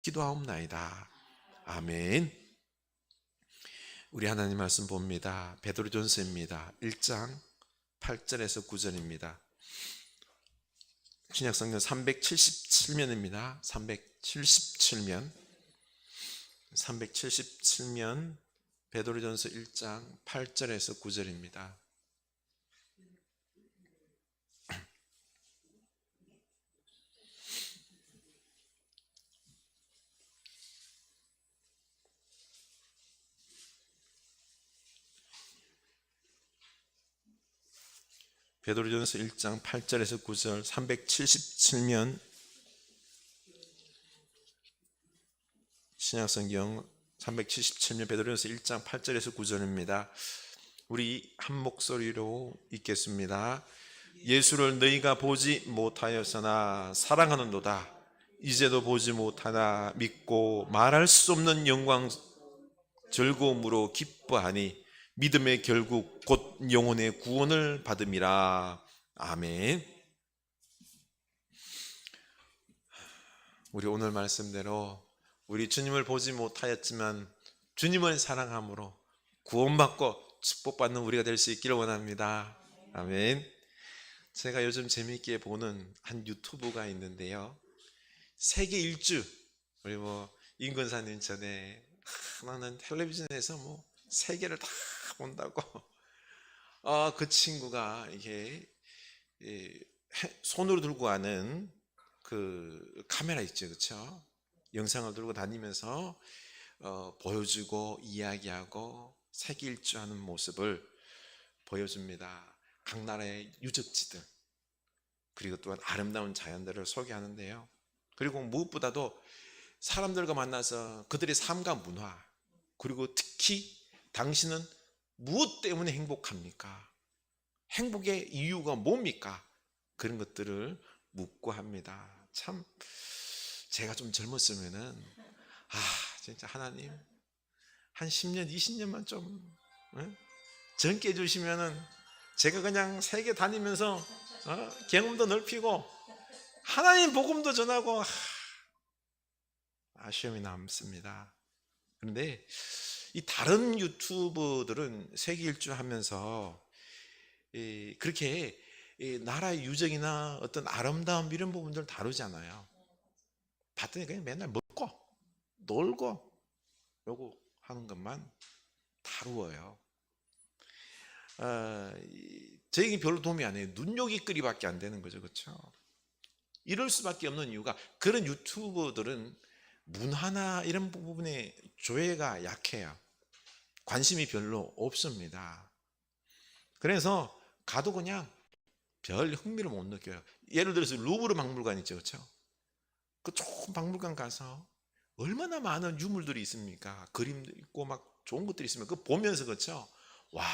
기도하옵나이다. 아멘. 우리 하나님 말씀 봅니다. 베드로전서입니다. 1장 8절에서 9절입니다. 신약성경 377면입니다. 377면 베드로전서 1장 8절에서 9절입니다. 베드로전서 1장 8절에서 9절 377면 신약성경 377면 베드로전서 1장 8절에서 9절입니다. 우리 한 목소리로 읽겠습니다. 예수를 너희가 보지 못하였으나 사랑하는도다. 이제도 보지 못하나 믿고 말할 수 없는 영광 즐거움으로 기뻐하니 믿음의 결국 곧 영혼의 구원을 받음이라. 아멘. 우리 오늘 말씀대로 우리 주님을 보지 못하였지만 주님을 사랑함으로 구원받고 축복받는 우리가 될 수 있기를 원합니다. 아멘. 제가 요즘 재미있게 보는 한 유튜브가 있는데요, 세계 일주, 우리 임근사님 전에 나는 텔레비전에서 세계를 다 본다고 그 친구가 이게 손으로 들고 가는 그 카메라 있죠, 그렇죠? 영상을 들고 다니면서 보여주고 이야기하고 세계 일주하는 모습을 보여줍니다. 각 나라의 유적지들, 그리고 또한 아름다운 자연들을 소개하는데요, 그리고 무엇보다도 사람들과 만나서 그들의 삶과 문화, 그리고 특히 당신은 무엇 때문에 행복합니까? 행복의 이유가 뭡니까? 그런 것들을 묻고 합니다. 참 제가 좀 젊었으면은 진짜 하나님 한 10년 20년만 좀 젊게 해주시면은 제가 그냥 세계 다니면서 경험도 넓히고 하나님 복음도 전하고 아쉬움이 남습니다. 그런데 이 다른 유튜버들은 세계 일주 하면서 그렇게 나라의 유적이나 어떤 아름다움 이런 부분들을 다루지 않아요. 봤더니 그냥 맨날 먹고 놀고 요거 하는 것만 다루어요. 저에게 별로 도움이 안 해요. 눈요깃거리밖에 안 되는 거죠, 그렇죠? 이럴 수밖에 없는 이유가 그런 유튜버들은 문화나 이런 부분에 조예가 약해요. 관심이 별로 없습니다. 그래서 가도 그냥 별 흥미를 못 느껴요. 예를 들어서 루브르 박물관 있죠, 그렇죠? 그 좋은 박물관 가서 얼마나 많은 유물들이 있습니까? 그림도 있고 막 좋은 것들이 있으면 그거 보면서, 그렇죠? 와,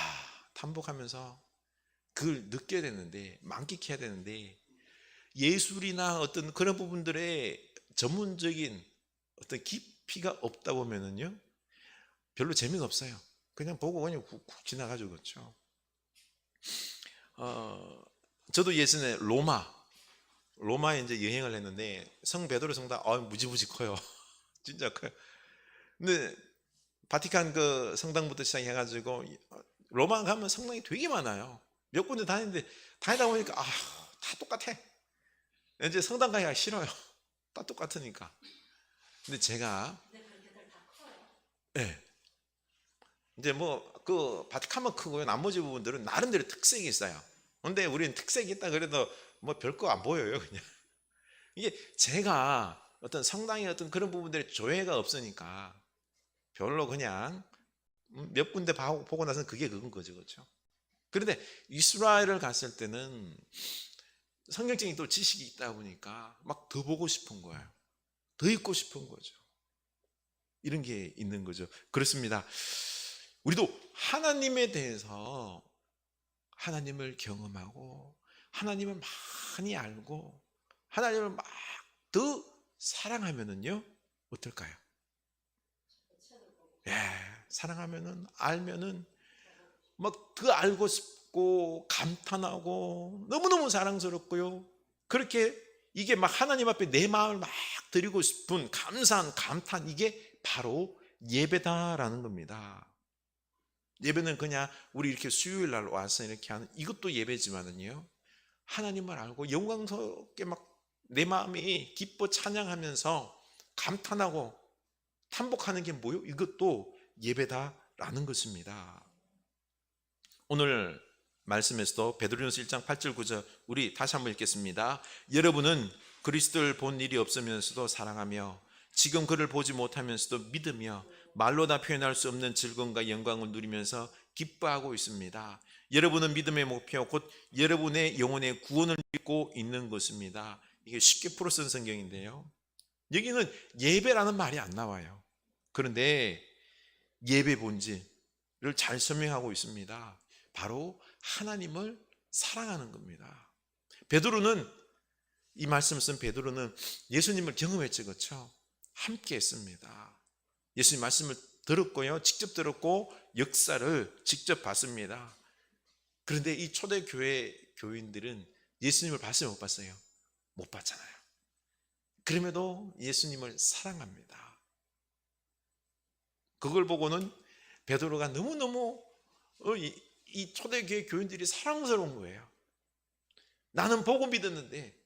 탐복하면서 그걸 느껴야 되는데, 만끽해야 되는데, 예술이나 어떤 그런 부분들의 전문적인 어떤 깊이가 없다 보면은요, 별로 재미가 없어요. 그냥 보고 그냥 훅 지나가죠, 그렇죠? 저도 예전에 로마에 이제 여행을 했는데 성 베드로 성당 무지무지 커요. 진짜 커요. 근데 바티칸 그 성당부터 시작해가지고 로마 가면 성당이 되게 많아요. 몇 군데 다니는데 다니다 보니까 다 똑같아. 이제 성당 가기가 싫어요. 다 똑같으니까. 근데 제가 네, 이제 그 바티칸만 크고요, 나머지 부분들은 나름대로 특색이 있어요. 근데 우리는 특색이 있다 그래도 별거 안 보여요, 그냥. 이게 제가 어떤 성당의 어떤 그런 부분들에 조예가 없으니까 별로 그냥 몇 군데 보고 나서는 그게 그건 거죠, 그렇죠? 그런데 이스라엘을 갔을 때는 성경적인 또 지식이 있다 보니까 막 더 보고 싶은 거예요. 더 읽고 싶은 거죠. 이런 게 있는 거죠. 그렇습니다. 우리도 하나님에 대해서 하나님을 경험하고 하나님을 많이 알고 하나님을 막 더 사랑하면은요, 어떨까요? 사랑하면은, 알면은 막 더 알고 싶고 감탄하고 너무너무 사랑스럽고요, 그렇게 이게 막 하나님 앞에 내 마음을 막 드리고 싶은 감사한 감탄, 이게 바로 예배다라는 겁니다. 예배는 그냥 우리 이렇게 수요일 날 와서 이렇게 하는 이것도 예배지만은요, 하나님을 알고 영광스럽게 막 내 마음이 기뻐 찬양하면서 감탄하고 탄복하는 게 뭐요? 이것도 예배다라는 것입니다. 오늘 말씀에서도 베드로전서 1장 8절 9절 우리 다시 한번 읽겠습니다. 여러분은 그리스도를 본 일이 없으면서도 사랑하며 지금 그를 보지 못하면서도 믿으며 말로 다 표현할 수 없는 즐거움과 영광을 누리면서 기뻐하고 있습니다. 여러분은 믿음의 목표 곧 여러분의 영혼의 구원을 믿고 있는 것입니다. 이게 쉽게 풀어 쓴 성경인데요, 여기는 예배라는 말이 안 나와요. 그런데 예배 본질을 잘 설명하고 있습니다. 바로 하나님을 사랑하는 겁니다. 베드로는, 이 말씀을 쓴 베드로는 예수님을 경험했죠, 그렇죠? 함께 했습니다. 예수님 말씀을 들었고요, 직접 들었고 역사를 직접 봤습니다. 그런데 이 초대교회 교인들은 예수님을 봤어요, 못 봤어요? 못 봤잖아요. 그럼에도 예수님을 사랑합니다. 그걸 보고는 베드로가 너무너무 이 초대교회 교인들이 사랑스러운 거예요. 나는 보고 믿었는데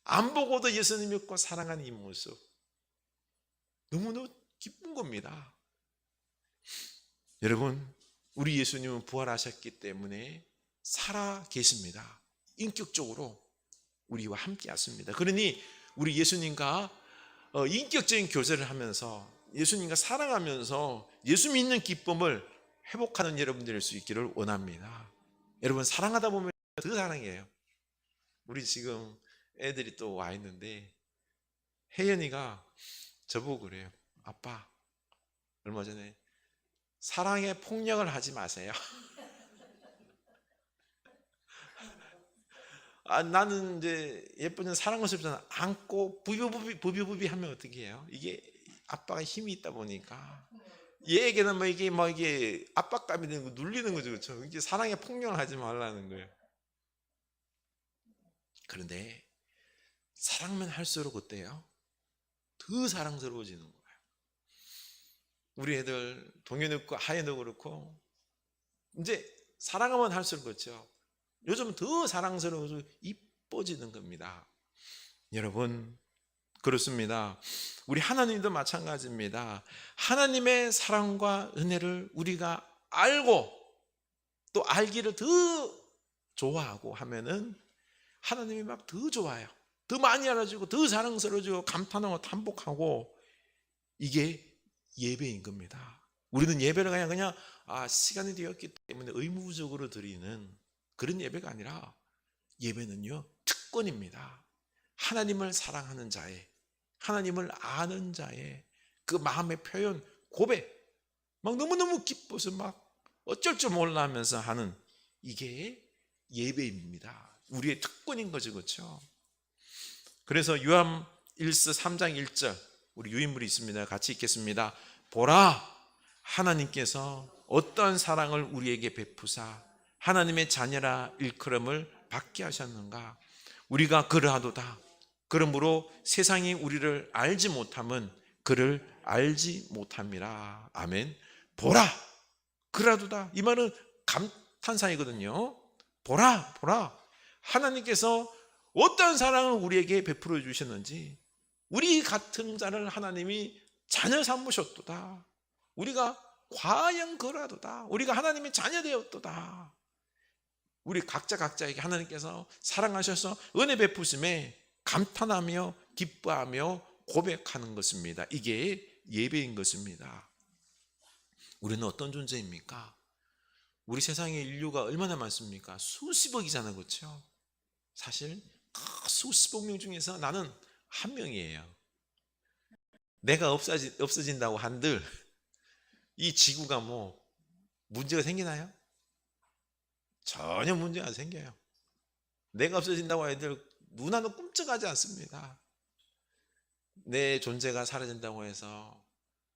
안 보고도 예수님 믿고 사랑하는 이 모습, 너무너무 기쁜 겁니다. 여러분, 우리 예수님은 부활하셨기 때문에 살아 계십니다. 인격적으로 우리와 함께 하십니다. 그러니 우리 예수님과 인격적인 교제를 하면서 예수님과 사랑하면서 예수 믿는 기쁨을 회복하는 여러분들일 수 있기를 원합니다. 여러분, 사랑하다 보면 더 사랑해요. 우리 지금 애들이 또 와 있는데 혜연이가 저보고 그래요. 아빠, 얼마 전에 사랑에 폭력을 하지 마세요. 나는 이제 예쁜 사랑을 싶잖아. 안고 부비부비 하면 어떻게 해요? 이게 아빠가 힘이 있다 보니까 얘에게는 이게 압박감이 되는 거, 눌리는 거죠, 그렇죠? 이게 사랑에 폭력을 하지 말라는 거예요. 그런데 사랑만 할수록 어때요? 더 사랑스러워지는 거예요. 우리 애들 동현이도 하연도 그렇고 이제 사랑하면 할수록 그렇죠. 요즘 더 사랑스러워서 이뻐지는 겁니다. 여러분, 그렇습니다. 우리 하나님도 마찬가지입니다. 하나님의 사랑과 은혜를 우리가 알고 또 알기를 더 좋아하고 하면은 하나님이 막 더 좋아요. 더 많이 알아주고 더 사랑스러워지고 감탄하고 탄복하고, 이게 예배인 겁니다. 우리는 예배를 그냥 시간이 되었기 때문에 의무적으로 드리는 그런 예배가 아니라 예배는요, 특권입니다. 하나님을 사랑하는 자의, 하나님을 아는 자의 그 마음의 표현, 고백, 막 너무너무 기뻐서 막 어쩔 줄 몰라 하면서 하는, 이게 예배입니다. 우리의 특권인 거죠, 그렇죠? 그래서 요한 1서 3장 1절 우리 유인물이 있습니다. 같이 읽겠습니다. 보라, 하나님께서 어떤 사랑을 우리에게 베푸사 하나님의 자녀라 일컬음을 받게 하셨는가. 우리가 그러하도다. 그러므로 세상이 우리를 알지 못함은 그를 알지 못함이라. 아멘. 보라, 그러하도다. 이 말은 감탄사이거든요. 보라, 하나님께서 어떤 사랑을 우리에게 베풀어 주셨는지, 우리 같은 자를 하나님이 자녀 삼으셨도다. 우리가 과연 그러하도다. 우리가 하나님의 자녀 되었도다. 우리 각자에게 하나님께서 사랑하셔서 은혜 베푸심에 감탄하며 기뻐하며 고백하는 것입니다. 이게 예배인 것입니다. 우리는 어떤 존재입니까? 우리 세상에 인류가 얼마나 많습니까? 수십억이잖아요, 그렇죠? 사실 수십억 명 중에서 나는 한 명이에요. 내가 없어진다고 한들 이 지구가 뭐 문제가 생기나요? 전혀 문제가 안 생겨요. 내가 없어진다고 해도 눈 하나 꿈쩍하지 않습니다. 내 존재가 사라진다고 해서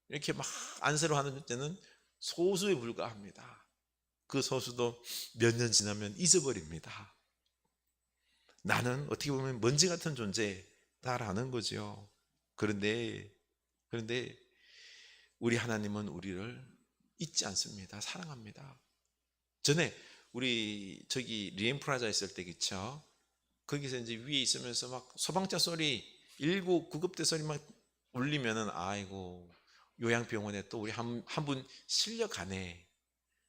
이렇게 막 안쓰러워하는 때는 소수에 불과합니다. 그 소수도 몇 년 지나면 잊어버립니다. 나는 어떻게 보면 먼지 같은 존재다라는 거죠. 그런데 우리 하나님은 우리를 잊지 않습니다. 사랑합니다. 전에 우리 저기 리엠프라자 있을 때 그쵸? 거기서 이제 위에 있으면서 막 소방차 소리 119 구급대 소리 막 울리면은 아이고 요양병원에 또 우리 한 분 실려가네.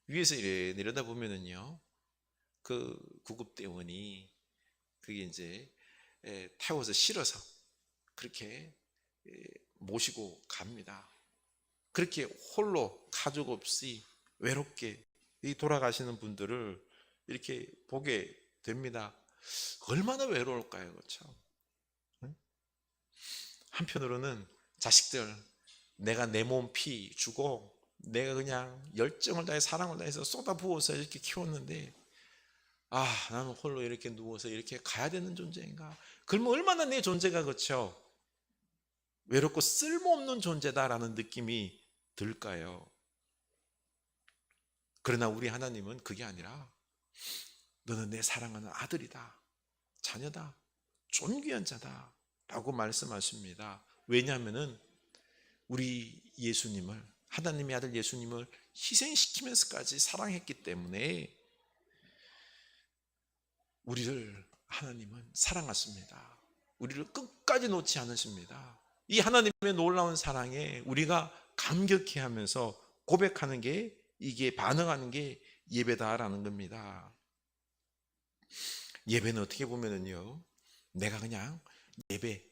위에서 이래 내려다 보면은요 그 구급대원이 그게 이제 태워서 실어서 그렇게 모시고 갑니다. 그렇게 홀로 가족 없이 외롭게 돌아가시는 분들을 이렇게 보게 됩니다. 얼마나 외로울까요, 그렇죠? 한편으로는 자식들, 내가 내 몸 피 주고 내가 그냥 열정을 다해 사랑을 다해서 쏟아부어서 이렇게 키웠는데 나는 홀로 이렇게 누워서 이렇게 가야 되는 존재인가? 그러면 얼마나 내 존재가 그렇죠? 외롭고 쓸모없는 존재다라는 느낌이 들까요? 그러나 우리 하나님은 그게 아니라 너는 내 사랑하는 아들이다, 자녀다, 존귀한 자다 라고 말씀하십니다. 왜냐하면 우리 예수님을, 하나님의 아들 예수님을 희생시키면서까지 사랑했기 때문에 우리를 하나님은 사랑하십니다. 우리를 끝까지 놓지 않으십니다. 이 하나님의 놀라운 사랑에 우리가 감격해 하면서 고백하는 게, 이게 반응하는 게 예배다라는 겁니다. 예배는 어떻게 보면은요, 내가 그냥 예배,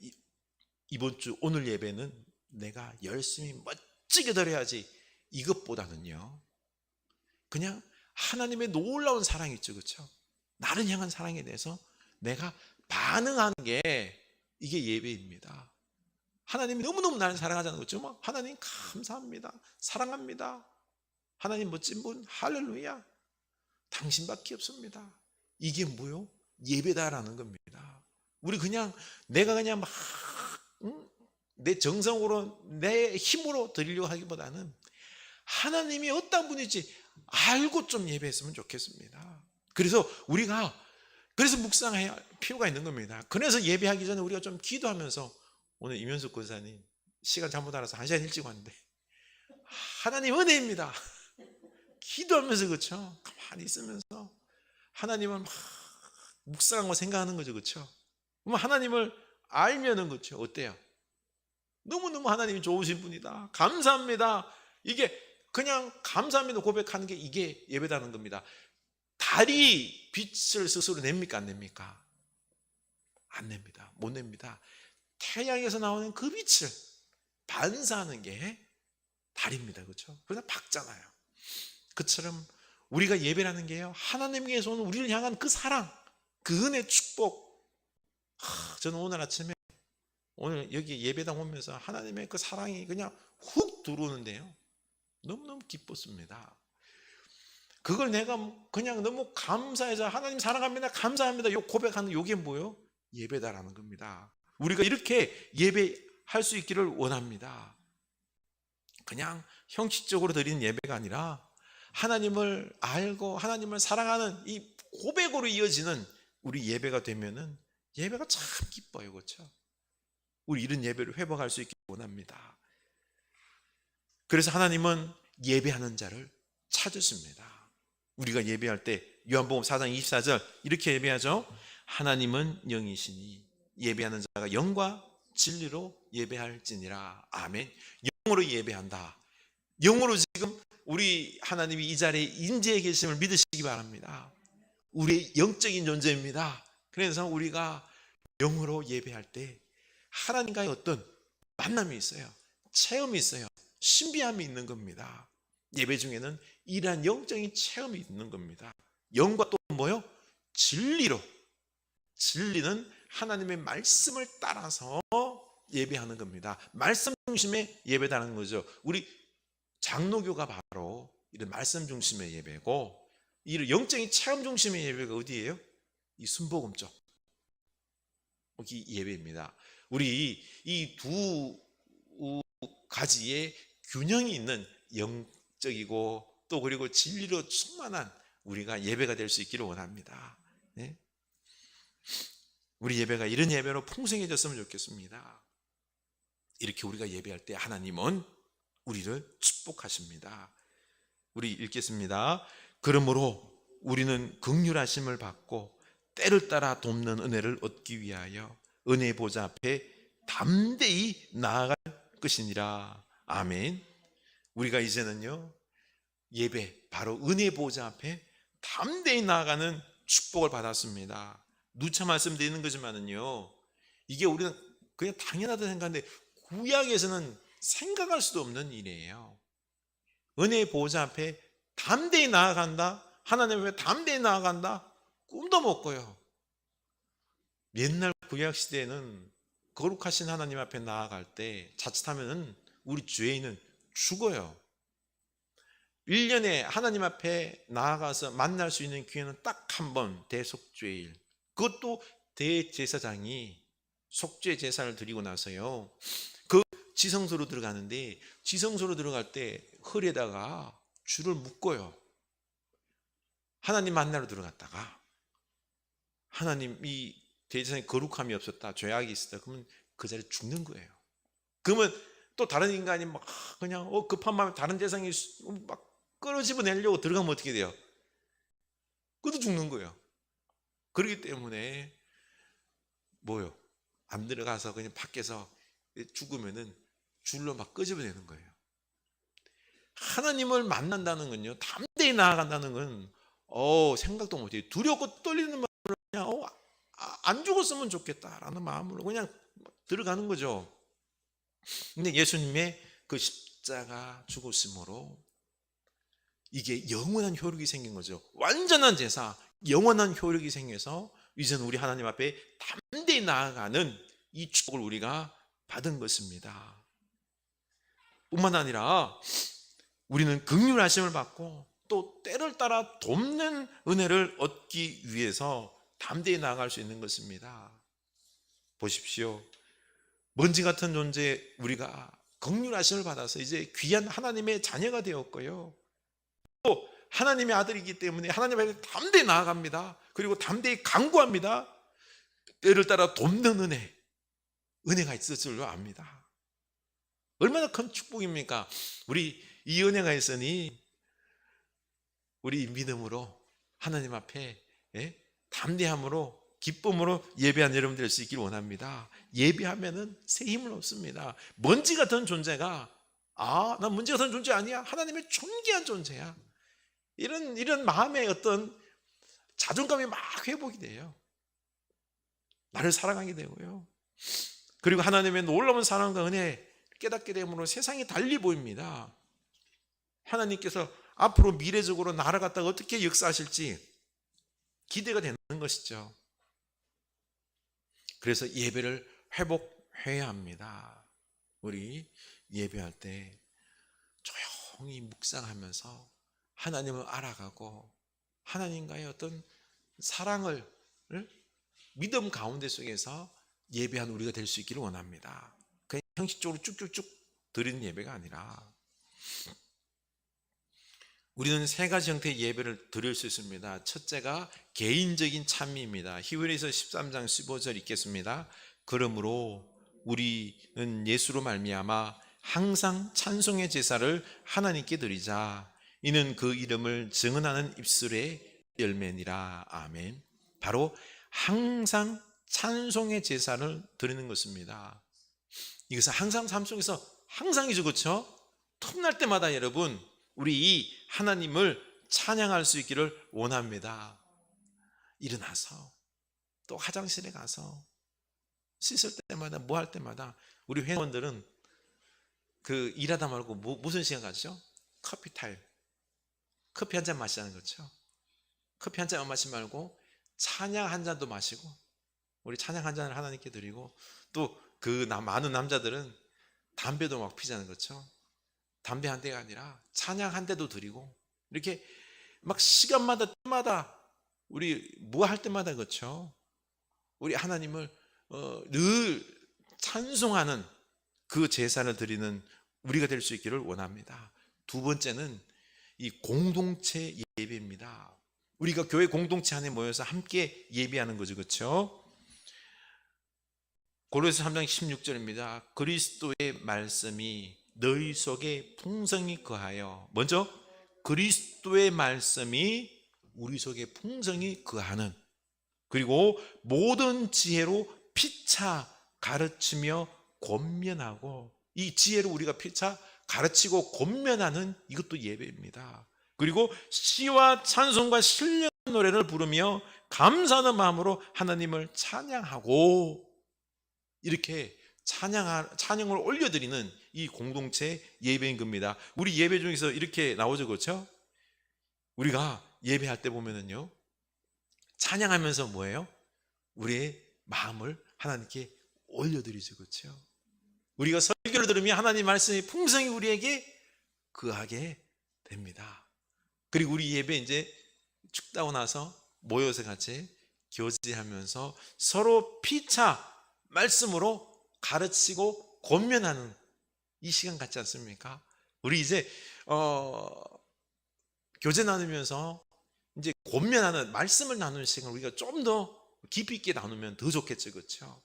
이번 주 오늘 예배는 내가 열심히 멋지게 드려야지, 이것보다는요 그냥 하나님의 놀라운 사랑이 있죠, 그렇죠? 나를 향한 사랑에 대해서 내가 반응하는 게 이게 예배입니다. 하나님이 너무너무 나를 사랑하잖아요, 그렇죠? 하나님 감사합니다, 사랑합니다, 하나님 멋진 분, 할렐루야, 당신밖에 없습니다. 이게 뭐요? 예배다라는 겁니다. 우리 그냥 내가 그냥 막 내 정성으로 내 힘으로 드리려고 하기보다는 하나님이 어떤 분인지 알고 좀 예배했으면 좋겠습니다. 그래서 우리가 묵상해야 할 필요가 있는 겁니다. 그래서 예배하기 전에 우리가 좀 기도하면서, 오늘 이면숙 권사님 시간 잘못 알아서 1시간 일찍 왔는데 하나님 은혜입니다. 기도하면서, 그렇죠? 가만히 있으면서 하나님을 막 묵상하고 생각하는 거죠, 그렇죠? 그럼 하나님을 알면은, 그렇죠, 어때요? 너무너무 하나님이 좋으신 분이다, 감사합니다, 이게 그냥 감사합니다 고백하는 게 이게 예배다는 겁니다. 달이 빛을 스스로 냅니까, 안 냅니까? 안 냅니다. 못 냅니다. 태양에서 나오는 그 빛을 반사하는 게 달입니다, 그렇죠? 그래서 밝잖아요. 그처럼 우리가 예배라는 게요, 하나님께서 오는 우리를 향한 그 사랑, 그 은혜, 축복. 저는 오늘 아침에 오늘 여기 예배당 오면서 하나님의 그 사랑이 그냥 훅 들어오는데요, 너무너무 기뻤습니다. 그걸 내가 그냥 너무 감사해서 하나님 사랑합니다, 감사합니다 요 고백하는 요게 뭐예요? 예배다라는 겁니다. 우리가 이렇게 예배할 수 있기를 원합니다. 그냥 형식적으로 드리는 예배가 아니라 하나님을 알고 하나님을 사랑하는 이 고백으로 이어지는 우리 예배가 되면은 예배가 참 기뻐요, 그렇죠? 우리 이런 예배를 회복할 수 있기를 원합니다. 그래서 하나님은 예배하는 자를 찾으십니다. 우리가 예배할 때 요한복음 4장 24절 이렇게 예배하죠. 하나님은 영이시니 예배하는 자가 영과 진리로 예배할지니라. 아멘. 영으로 예배한다. 영으로 지금 우리 하나님이 이 자리에 인재해 계심을 믿으시기 바랍니다. 우리의 영적인 존재입니다. 그래서 우리가 영으로 예배할 때 하나님과의 어떤 만남이 있어요, 체험이 있어요, 신비함이 있는 겁니다. 예배 중에는 이러한 영적인 체험이 있는 겁니다. 영과 또 뭐요? 진리로. 진리는 하나님의 말씀을 따라서 예배하는 겁니다. 말씀 중심의 예배다는 거죠. 우리 장로교가 바로 이런 말씀 중심의 예배고, 이 영적인 체험 중심의 예배가 어디예요? 이 순복음 쪽 여기 예배입니다. 우리 이 두 가지의 균형이 있는 영적이고 또 그리고 진리로 충만한 우리가 예배가 될 수 있기를 원합니다. 네? 우리 예배가 이런 예배로 풍성해졌으면 좋겠습니다. 이렇게 우리가 예배할 때 하나님은 우리를 축복하십니다. 우리 읽겠습니다. 그러므로 우리는 긍휼하심을 받고 때를 따라 돕는 은혜를 얻기 위하여 은혜 보좌 앞에 담대히 나아갈 것이니라. 아멘. 우리가 이제는요, 예배, 바로 은혜 보좌 앞에 담대히 나아가는 축복을 받았습니다. 누차 말씀드리는 거지만은요, 이게 우리는 그냥 당연하다 생각하는데 구약에서는 생각할 수도 없는 일이에요. 은혜의 보좌 앞에 담대히 나아간다, 하나님 앞에 담대히 나아간다, 꿈도 못 꿔요. 옛날 구약 시대에는 거룩하신 하나님 앞에 나아갈 때 자칫하면 우리 죄인은 죽어요. 1년에 하나님 앞에 나아가서 만날 수 있는 기회는 딱 한 번, 대속죄일. 그것도 대제사장이 속죄 제사를 드리고 나서요, 그 지성소로 들어가는데, 지성소로 들어갈 때 흙에다가 줄을 묶어요. 하나님 만나러 들어갔다가 하나님이 대제사장이 거룩함이 없었다, 죄악이 있었다, 그러면 그 자리에 죽는 거예요. 그러면 또 다른 인간이 막 그냥 급한 마음에 다른 대상이 막 끌어집어내려고 들어가면 어떻게 돼요? 그것도 죽는 거예요. 그렇기 때문에 뭐요? 안 들어가서 그냥 밖에서 죽으면은 줄로 막 끄집어내는 거예요. 하나님을 만난다는 건요, 담대히 나아간다는 건 생각도 못해요. 두렵고 떨리는 마음으로 그냥 안 죽었으면 좋겠다라는 마음으로 그냥 들어가는 거죠. 근데 예수님의 그 십자가 죽으심으로 이게 영원한 효력이 생긴 거죠. 완전한 제사, 영원한 효력이 생겨서 이제는 우리 하나님 앞에 담대히 나아가는 이 축복을 우리가 받은 것입니다. 뿐만 아니라 우리는 긍휼하심을 받고 또 때를 따라 돕는 은혜를 얻기 위해서 담대히 나아갈 수 있는 것입니다. 보십시오. 먼지 같은 존재 우리가 긍휼하심을 받아서 이제 귀한 하나님의 자녀가 되었고요, 또 하나님의 아들이기 때문에 하나님 앞에 담대히 나아갑니다. 그리고 담대히 간구합니다. 때를 따라 돕는 은혜가 있을 줄로 압니다. 얼마나 큰 축복입니까? 우리 이 은혜가 있으니 우리 믿음으로 하나님 앞에 담대함으로 기쁨으로 예배한 여러분 될 수 있기를 원합니다. 예배하면은 새 힘을 얻습니다. 먼지 같은 존재가 난 먼지 같은 존재 아니야, 하나님의 존귀한 존재야, 이런 마음의 어떤 자존감이 막 회복이 돼요. 나를 사랑하게 되고요, 그리고 하나님의 놀라운 사랑과 은혜 깨닫게 됨으로 세상이 달리 보입니다. 하나님께서 앞으로 미래적으로 나를 갖다가 어떻게 역사하실지 기대가 되는 것이죠. 그래서 예배를 회복해야 합니다. 우리 예배할 때 조용히 묵상하면서 하나님을 알아가고 하나님과의 어떤 사랑을 믿음 가운데 속에서 예배한 우리가 될 수 있기를 원합니다. 그냥 형식적으로 쭉쭉쭉 드리는 예배가 아니라 우리는 세 가지 형태의 예배를 드릴 수 있습니다. 첫째가 개인적인 찬미입니다. 히브리서 13장 15절 읽겠습니다. 그러므로 우리는 예수로 말미암아 항상 찬송의 제사를 하나님께 드리자. 이는 그 이름을 증언하는 입술의 열매니라. 아멘. 바로 항상 찬송의 제사를 드리는 것입니다. 이것은 항상 삶 속에서 항상이죠, 그렇죠? 틈날 때마다 여러분 우리 이 하나님을 찬양할 수 있기를 원합니다. 일어나서 또 화장실에 가서 씻을 때마다 뭐 할 때마다 우리 회원들은 그 일하다 말고 무슨 시간 가죠? 커피 타임. 커피 한 잔 마시자는 거죠. 커피 한 잔 마시지 말고 찬양 한 잔도 마시고 우리 찬양 한 잔을 하나님께 드리고 또 그 많은 남자들은 담배도 막 피자는 거죠. 담배 한 대가 아니라 찬양 한 대도 드리고 이렇게 막 시간마다 때마다 우리 뭐 할 때마다 그렇죠. 우리 하나님을 늘 찬송하는 그 제사를 드리는 우리가 될 수 있기를 원합니다. 두 번째는 이 공동체 예배입니다. 우리가 교회 공동체 안에 모여서 함께 예배하는 거죠, 그렇죠? 고린도서 3장 16절입니다. 그리스도의 말씀이 너희 속에 풍성히 거하여, 먼저 그리스도의 말씀이 우리 속에 풍성히 거하는, 그리고 모든 지혜로 피차 가르치며 권면하고, 이 지혜로 우리가 피차 가르치고 권면하는 이것도 예배입니다. 그리고 시와 찬송과 신령 노래를 부르며 감사하는 마음으로 하나님을 찬양하고, 이렇게 찬양을 올려드리는 이 공동체 예배인 겁니다. 우리 예배 중에서 이렇게 나오죠, 그렇죠? 우리가 예배할 때 보면은요, 찬양하면서 뭐예요? 우리의 마음을 하나님께 올려드리죠, 그렇죠? 우리가 설교를 들으면 하나님 말씀이 풍성히 우리에게 거하게 됩니다. 그리고 우리 예배 이제 축다고 나서 모여서 같이 교제하면서 서로 피차 말씀으로 가르치고 권면하는 이 시간 같지 않습니까? 우리 이제 교제 나누면서 이제 권면하는, 말씀을 나누는 시간 우리가 좀 더 깊이 있게 나누면 더 좋겠죠, 그렇죠?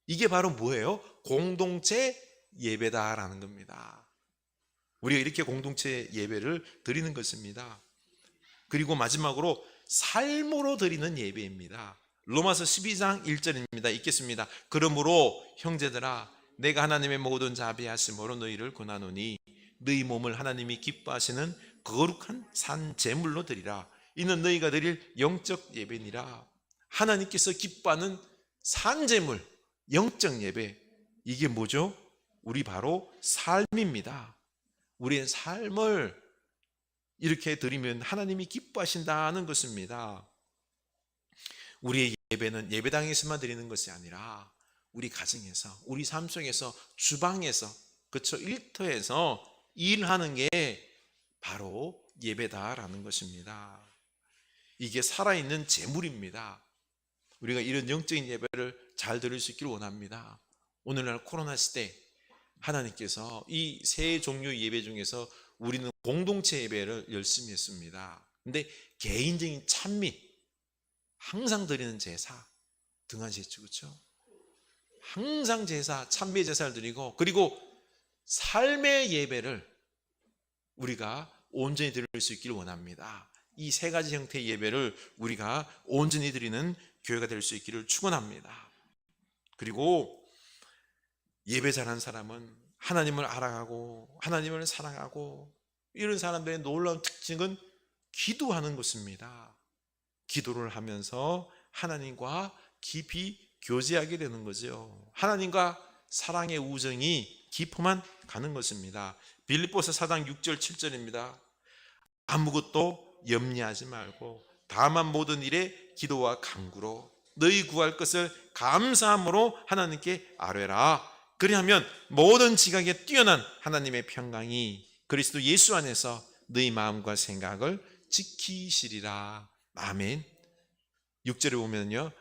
이게 바로 뭐예요? 공동체 예배다라는 겁니다. 우리가 이렇게 공동체 예배를 드리는 것입니다. 그리고 마지막으로 삶으로 드리는 예배입니다. 로마서 12장 1절입니다. 읽겠습니다. 그러므로 형제들아, 내가 하나님의 모든 자비하심으로 너희를 권하노니 너희 몸을 하나님이 기뻐하시는 거룩한 산 제물로 드리라. 이는 너희가 드릴 영적 예배니라. 하나님께서 기뻐하는 산 제물, 영적 예배, 이게 뭐죠? 우리 바로 삶입니다. 우리의 삶을 이렇게 드리면 하나님이 기뻐하신다는 것입니다. 우리의 예배는 예배당에서만 드리는 것이 아니라 우리 가정에서, 우리 삶 속에서, 주방에서, 그렇죠? 일터에서 일하는 게 바로 예배다라는 것입니다. 이게 살아있는 제물입니다. 우리가 이런 영적인 예배를 잘 드릴 수 있기를 원합니다. 오늘날 코로나 시대 하나님께서 이 세 종류 예배 중에서 우리는 공동체 예배를 열심히 했습니다. 근데 개인적인 찬미, 항상 드리는 제사 등한시했죠, 그렇죠? 항상 제사, 찬미 제사를 드리고, 그리고 삶의 예배를 우리가 온전히 드릴 수 있기를 원합니다. 이 세 가지 형태의 예배를 우리가 온전히 드리는 교회가 될 수 있기를 축원합니다. 그리고 예배 잘하는 사람은 하나님을 알아가고 하나님을 사랑하고, 이런 사람들의 놀라운 특징은 기도하는 것입니다. 기도를 하면서 하나님과 깊이 교제하게 되는 거죠. 하나님과 사랑의 우정이 깊어만 가는 것입니다. 빌립보서 4장 6절 7절입니다. 아무것도 염려하지 말고 다만 모든 일에 기도와 간구로 너희 구할 것을 감사함으로 하나님께 아뢰라. 그리하면 모든 지각에 뛰어난 하나님의 평강이 그리스도 예수 안에서 너희 마음과 생각을 지키시리라. 아멘. 6절에 보면요,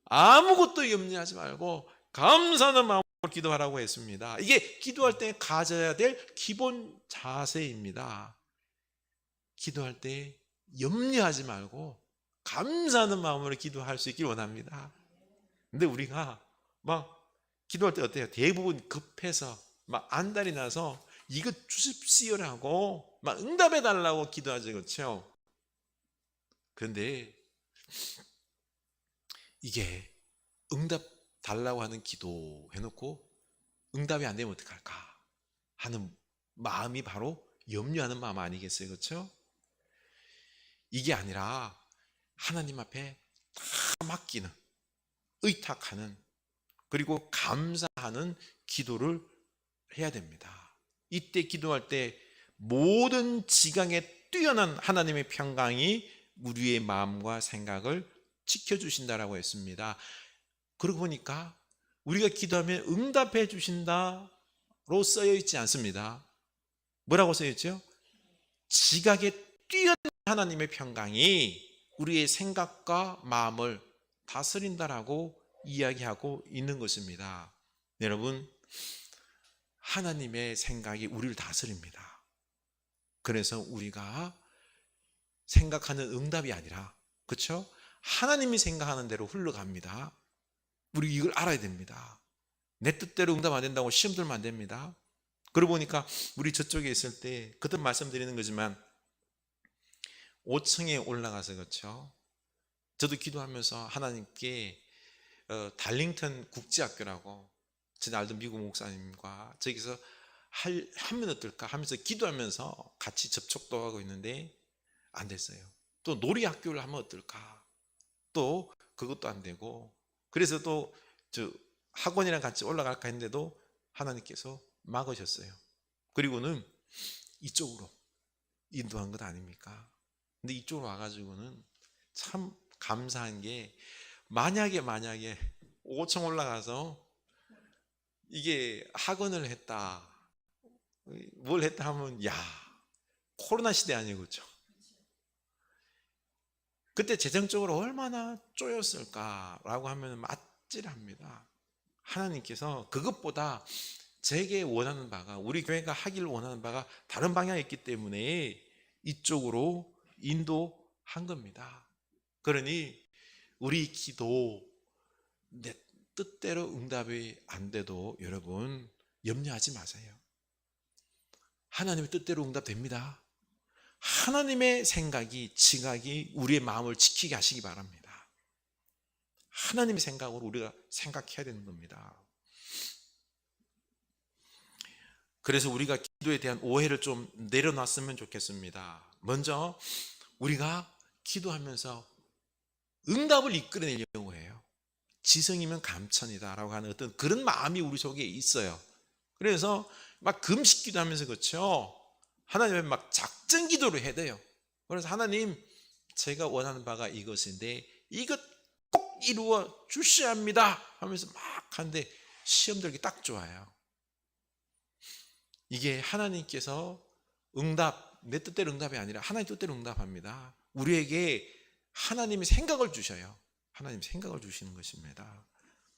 아무것도 염려하지 말고 감사하는 마음으로 기도하라고 했습니다. 이게 기도할 때 가져야 될 기본 자세입니다. 기도할 때 염려하지 말고 감사하는 마음으로 기도할 수 있길 원합니다. 근데 우리가 막 기도할 때 어때요? 대부분 급해서 막 안달이 나서 이거 주십시오라고 막 응답해 달라고 기도하죠, 그렇죠? 그런데 이게 응답 달라고 하는 기도 해놓고 응답이 안 되면 어떡할까 하는 마음이 바로 염려하는 마음 아니겠어요, 그렇죠? 이게 아니라 하나님 앞에 다 맡기는, 의탁하는, 그리고 감사하는 기도를 해야 됩니다. 이때 기도할 때 모든 지각에 뛰어난 하나님의 평강이 우리의 마음과 생각을 지켜주신다라고 했습니다. 그러고 보니까 우리가 기도하면 응답해 주신다로 쓰여 있지 않습니다. 뭐라고 쓰여 있죠? 지각에 뛰어난 하나님의 평강이 우리의 생각과 마음을 다스린다라고 이야기하고 있는 것입니다. 여러분, 하나님의 생각이 우리를 다스립니다. 그래서 우리가 생각하는 응답이 아니라, 그렇죠? 하나님이 생각하는 대로 흘러갑니다. 우리 이걸 알아야 됩니다. 내 뜻대로 응답 안 된다고 시험 들면 안 됩니다. 그러고 보니까 우리 저쪽에 있을 때 그때 말씀드리는 거지만 5층에 올라가서 그렇죠. 저도 기도하면서 하나님께 달링턴 국제학교라고 제가 알던 미국 목사님과 저기서 하면 어떨까 하면서 기도하면서 같이 접촉도 하고 있는데 안 됐어요. 또 놀이학교를 하면 어떨까, 또 그것도 안 되고, 그래서 또 저 학원이랑 같이 올라갈까 했는데도 하나님께서 막으셨어요. 그리고는 이쪽으로 인도한 것 아닙니까? 근데 이쪽으로 와가지고는 참 감사한 게, 만약에 5층 올라가서 이게 학원을 했다, 뭘 했다 하면, 야, 코로나 시대 아니고, 그렇죠? 그때 재정적으로 얼마나 쪼였을까라고 하면 맞질합니다. 하나님께서 그것보다 제게 원하는 바가, 우리 교회가 하기를 원하는 바가 다른 방향이 있기 때문에 이쪽으로 인도한 겁니다. 그러니 우리 기도 내 뜻대로 응답이 안 돼도 여러분 염려하지 마세요. 하나님의 뜻대로 응답됩니다. 하나님의 생각이, 지각이 우리의 마음을 지키게 하시기 바랍니다. 하나님의 생각으로 우리가 생각해야 되는 겁니다. 그래서 우리가 기도에 대한 오해를 좀 내려놨으면 좋겠습니다. 먼저 우리가 기도하면서 응답을 이끌어내려고 해요. 지성이면 감천이다라고 하는 어떤 그런 마음이 우리 속에 있어요. 그래서 막 금식 기도하면서, 그렇죠, 하나님의 막 작전 기도를 해야 돼요. 그래서 하나님, 제가 원하는 바가 이것인데 이것 꼭 이루어 주셔야 합니다 하면서 막 하는데 시험 들기 딱 좋아요. 이게 하나님께서 응답, 내 뜻대로 응답이 아니라 하나님 뜻대로 응답합니다. 우리에게 하나님이 생각을 주셔요. 하나님 생각을 주시는 것입니다.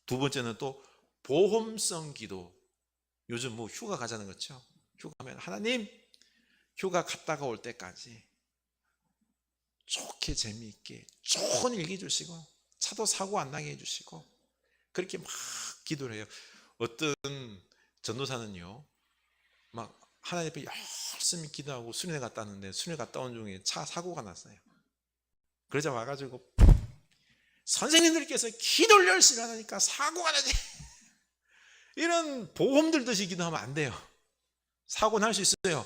두 번째는 또 보험성 기도. 요즘 뭐 휴가 가자는 거죠. 휴가 가면 하나님, 휴가 갔다가 올 때까지 좋게 재미있게 좋은 일기 주시고 차도 사고 안 나게 해주시고, 그렇게 막 기도를 해요. 어떤 전도사는요, 막 하나님 앞에 열심히 기도하고 수련회 갔다 왔는데 수련회 갔다 온 중에 차 사고가 났어요. 그러자 와가지고 선생님들께서 기도를 열심히 하니까 사고가 나지, 이런 보험 들듯이 기도하면 안 돼요. 사고 날 수 있어요.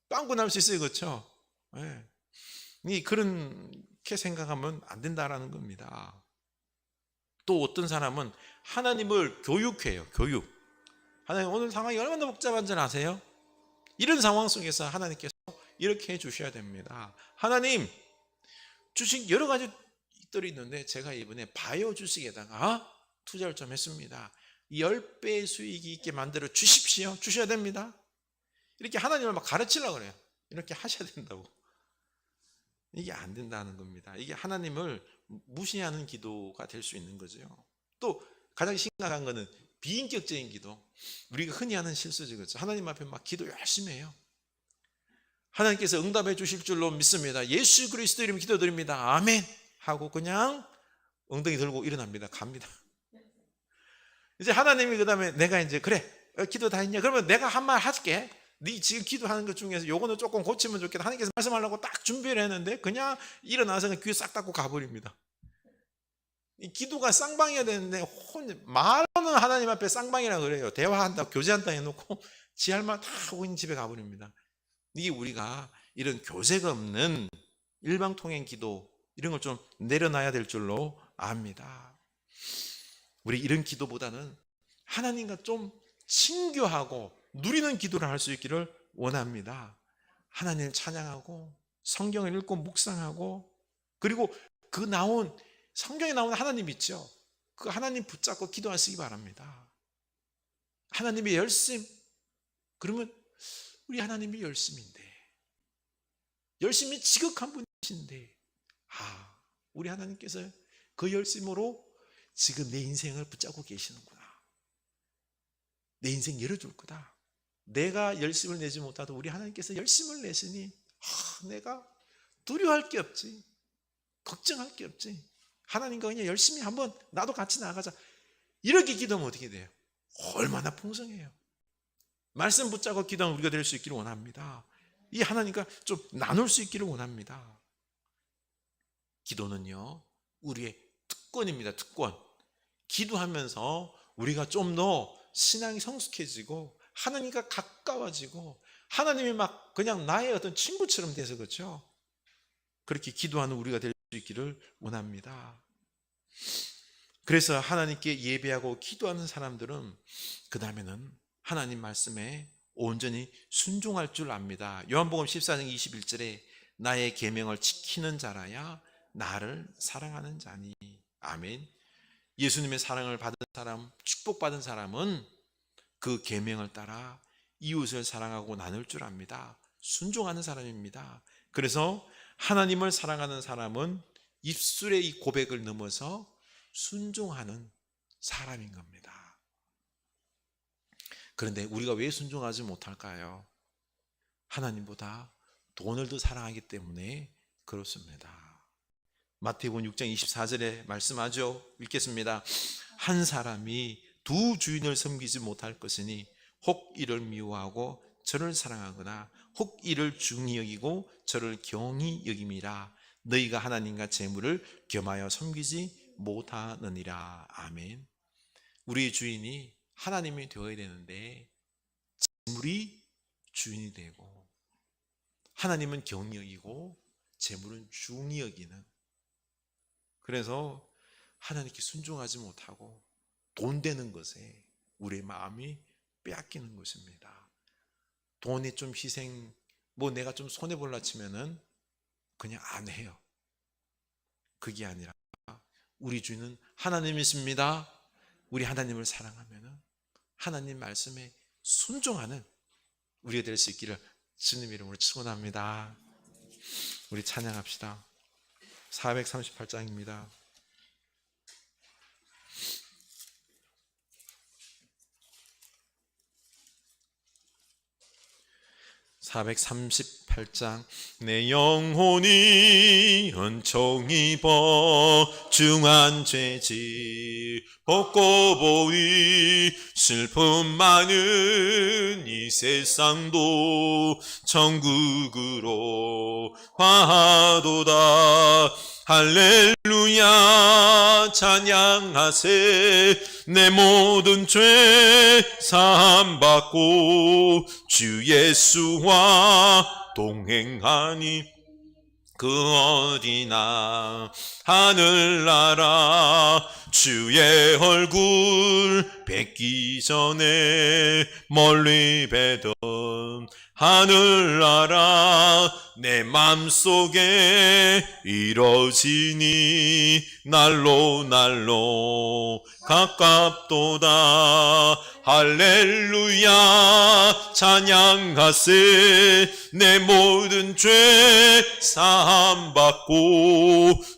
빵꾸 날 수 있어요. 그렇죠? 네. 그렇게 생각하면 안 된다라는 겁니다. 또 어떤 사람은 하나님을 교육해요. 교육. 하나님, 오늘 상황이 얼마나 복잡한지 아세요? 이런 상황 속에서 하나님께서 이렇게 해 주셔야 됩니다. 하나님, 주식 여러 가지들이 있는데 제가 이번에 바이오 주식에다가 투자를 좀 했습니다. 10배 수익이 있게 만들어 주십시오. 주셔야 됩니다. 이렇게 하나님을 막 가르치려고 그래요. 이렇게 하셔야 된다고. 이게 안 된다는 겁니다. 이게 하나님을 무시하는 기도가 될 수 있는 거죠. 또 가장 심각한 거는 비인격적인 기도. 우리가 흔히 하는 실수죠. 그렇죠? 하나님 앞에 막 기도 열심히 해요. 하나님께서 응답해 주실 줄로 믿습니다. 예수 그리스도 이름 기도드립니다. 아멘 하고 그냥 엉덩이 들고 일어납니다. 갑니다. 이제 하나님이 그 다음에 내가 이제 그래 기도 다 했냐? 그러면 내가 한 말 할게. 네 지금 기도하는 것 중에서 요거는 조금 고치면 좋겠다. 하나님께서 말씀하려고 딱 준비를 했는데 그냥 일어나서 그냥 귀 싹 닫고 가버립니다. 이 기도가 쌍방이어야 되는데 말하는 하나님 앞에 쌍방이라 그래요. 대화한다, 교제한다 해놓고 지 할 말 다 하고 있는 집에 가버립니다. 이게 우리가 이런 교제가 없는 일방통행 기도, 이런 걸 좀 내려놔야 될 줄로 압니다. 우리 이런 기도보다는 하나님과 좀 친교하고 누리는 기도를 할 수 있기를 원합니다. 하나님을 찬양하고 성경을 읽고 묵상하고, 그리고 그 나온 성경에 나오는 하나님 있죠. 그 하나님 붙잡고 기도하시기 바랍니다. 하나님의 열심. 그러면 우리 하나님이 열심인데, 열심히 지극한 분이신데, 우리 하나님께서 그 열심으로 지금 내 인생을 붙잡고 계시는구나. 내 인생 열어줄 거다. 내가 열심을 내지 못하도 우리 하나님께서 열심을 내시니 내가 두려워할 게 없지, 걱정할 게 없지. 하나님과 그냥 열심히 한번 나도 같이 나가자. 이렇게 기도하면 어떻게 돼요? 얼마나 풍성해요. 말씀 붙잡고 기도하는 우리가 될 수 있기를 원합니다. 이 하나님과 좀 나눌 수 있기를 원합니다. 기도는요, 우리의 특권입니다. 특권. 기도하면서 우리가 좀 더 신앙이 성숙해지고 하나님과 가까워지고 하나님이 막 그냥 나의 어떤 친구처럼 돼서 그렇죠. 그렇게 기도하는 우리가 될 수 있기를 원합니다. 그래서 하나님께 예배하고 기도하는 사람들은 그 다음에는 하나님 말씀에 온전히 순종할 줄 압니다. 요한복음 14장 21절에 나의 계명을 지키는 자라야 나를 사랑하는 자니. 아멘. 예수님의 사랑을 받은 사람, 축복받은 사람은 그 계명을 따라 이웃을 사랑하고 나눌 줄 압니다. 순종하는 사람입니다. 그래서 하나님을 사랑하는 사람은 입술의 이 고백을 넘어서 순종하는 사람인 겁니다. 그런데 우리가 왜 순종하지 못할까요? 하나님보다 돈을 더 사랑하기 때문에 그렇습니다. 마태복음 6장 24절에 말씀하죠. 읽겠습니다. 한 사람이 두 주인을 섬기지 못할 것이니 혹 이를 미워하고 저를 사랑하거나 혹 이를 중히 여기고 저를 경히 여김이라. 너희가 하나님과 재물을 겸하여 섬기지 못하느니라. 아멘. 우리의 주인이 하나님이 되어야 되는데 재물이 주인이 되고 하나님은 경히 여기고 재물은 중히 여기는, 그래서 하나님께 순종하지 못하고 돈 되는 것에 우리의 마음이 빼앗기는 것입니다. 돈에 좀 희생, 내가 좀 손해볼라 치면은 그냥 안 해요. 그게 아니라 우리 주인은 하나님이십니다. 우리 하나님을 사랑하면은 하나님 말씀에 순종하는 우리가 될 수 있기를 주님 이름으로 축원합니다. 우리 찬양합시다. 438장입니다. 438장. 내 영혼이 은총이 보중한 죄질 벗고 보이 슬픔 많은 이 세상도 천국으로 화하도다. 할렐루야 찬양하세. 내 모든 죄 사함받고 주 예수와 동행하니 그 어디나 하늘나라 주의 얼굴 뵙기 전에 멀리 뵈던 하늘나라 내 맘속에 이뤄지니 날로 날로 가깝도다. 할렐루야 찬양하세. 내 모든 죄 사함받고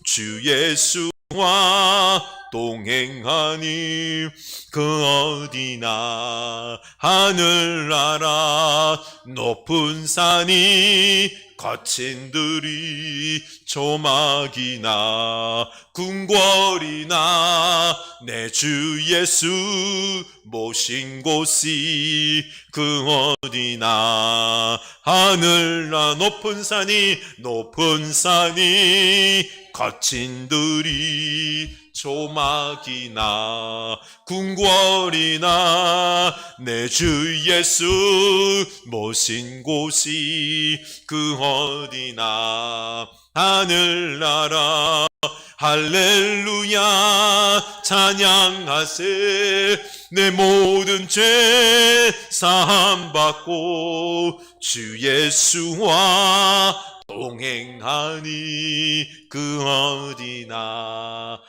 주 예수와 동행하니 그 어디나 하늘나라 높은 산이 거친 들이 조막이나 궁궐이나 내 주 예수 모신 곳이 그 어디나 하늘나 높은 산이 거친 들이 조막이나 궁궐이나 내 주 예수 모신 곳이 그 어디나 하늘나라. 할렐루야 찬양하세. 내 모든 죄 사함받고 주 예수와 동행하니 그 어디나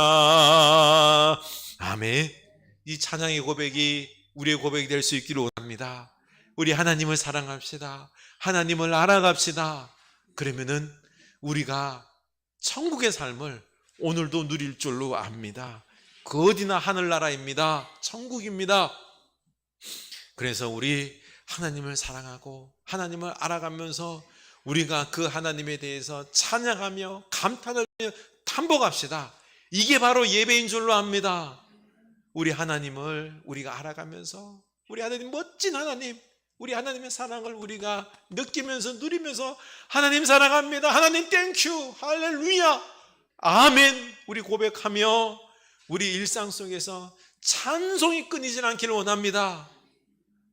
하늘나라. 아멘. 이 찬양의 고백이 우리의 고백이 될 수 있기를 원합니다. 우리 하나님을 사랑합시다. 하나님을 알아갑시다. 그러면은 우리가 천국의 삶을 오늘도 누릴 줄로 압니다. 그 어디나 하늘나라입니다. 천국입니다. 그래서 우리 하나님을 사랑하고 하나님을 알아가면서 우리가 그 하나님에 대해서 찬양하며 감탄하며 탄복합시다. 이게 바로 예배인 줄로 압니다. 우리 하나님을 우리가 알아가면서 우리 하나님 멋진 하나님, 우리 하나님의 사랑을 우리가 느끼면서 누리면서 하나님 사랑합니다, 하나님 땡큐, 할렐루야, 아멘 우리 고백하며 우리 일상 속에서 찬송이 끊이질 않기를 원합니다.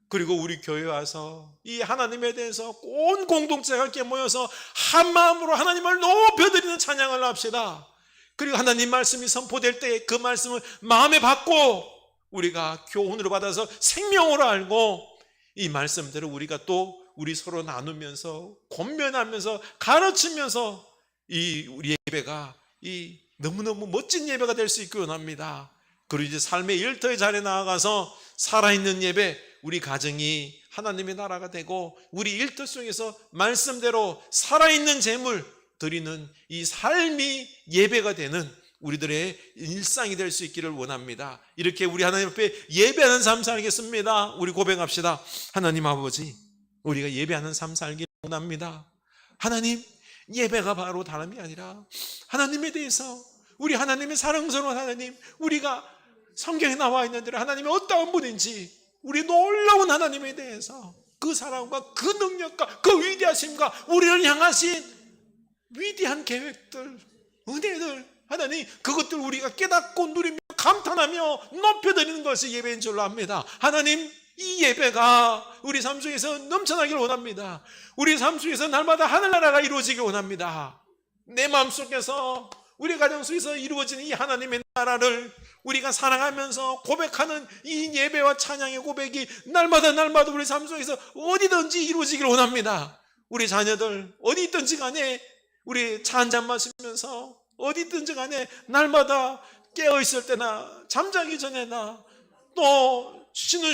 그리고 우리 교회 와서 이 하나님에 대해서 온 공동체가 함께 모여서 한 마음으로 하나님을 높여드리는 찬양을 합시다. 그리고 하나님 말씀이 선포될 때 그 말씀을 마음에 받고 우리가 교훈으로 받아서 생명으로 알고 이 말씀대로 우리가 또 우리 서로 나누면서 권면하면서 가르치면서 이 우리 예배가 이 너무너무 멋진 예배가 될 수 있기 원합니다. 그리고 이제 삶의 일터의 자리에 나아가서 살아있는 예배, 우리 가정이 하나님의 나라가 되고 우리 일터 속에서 말씀대로 살아있는 제물 드리는 이 삶이 예배가 되는 우리들의 일상이 될 수 있기를 원합니다. 이렇게 우리 하나님 앞에 예배하는 삶 살겠습니다. 우리 고백합시다. 하나님 아버지, 우리가 예배하는 삶 살기를 원합니다. 하나님, 예배가 바로 다름이 아니라 하나님에 대해서 우리 하나님의 사랑스러운 하나님, 우리가 성경에 나와 있는 대로 하나님이 어떠한 분인지 우리 놀라운 하나님에 대해서 그 사랑과 그 능력과 그 위대하심과 우리를 향하신 위대한 계획들, 은혜들, 하나님 그것들 우리가 깨닫고 누리며 감탄하며 높여드리는 것이 예배인 줄로 압니다. 하나님, 이 예배가 우리 삶 속에서 넘쳐나길 원합니다. 우리 삶 속에서 날마다 하늘나라가 이루어지길 원합니다. 내 마음속에서 우리 가정 속에서 이루어지는 이 하나님의 나라를 우리가 사랑하면서 고백하는 이 예배와 찬양의 고백이 날마다 우리 삶 속에서 어디든지 이루어지길 원합니다. 우리 자녀들 어디 있든지 간에 우리 차 한잔 마시면서 어디 있든지 간에 날마다 깨어있을 때나 잠자기 전에나 또 쉬는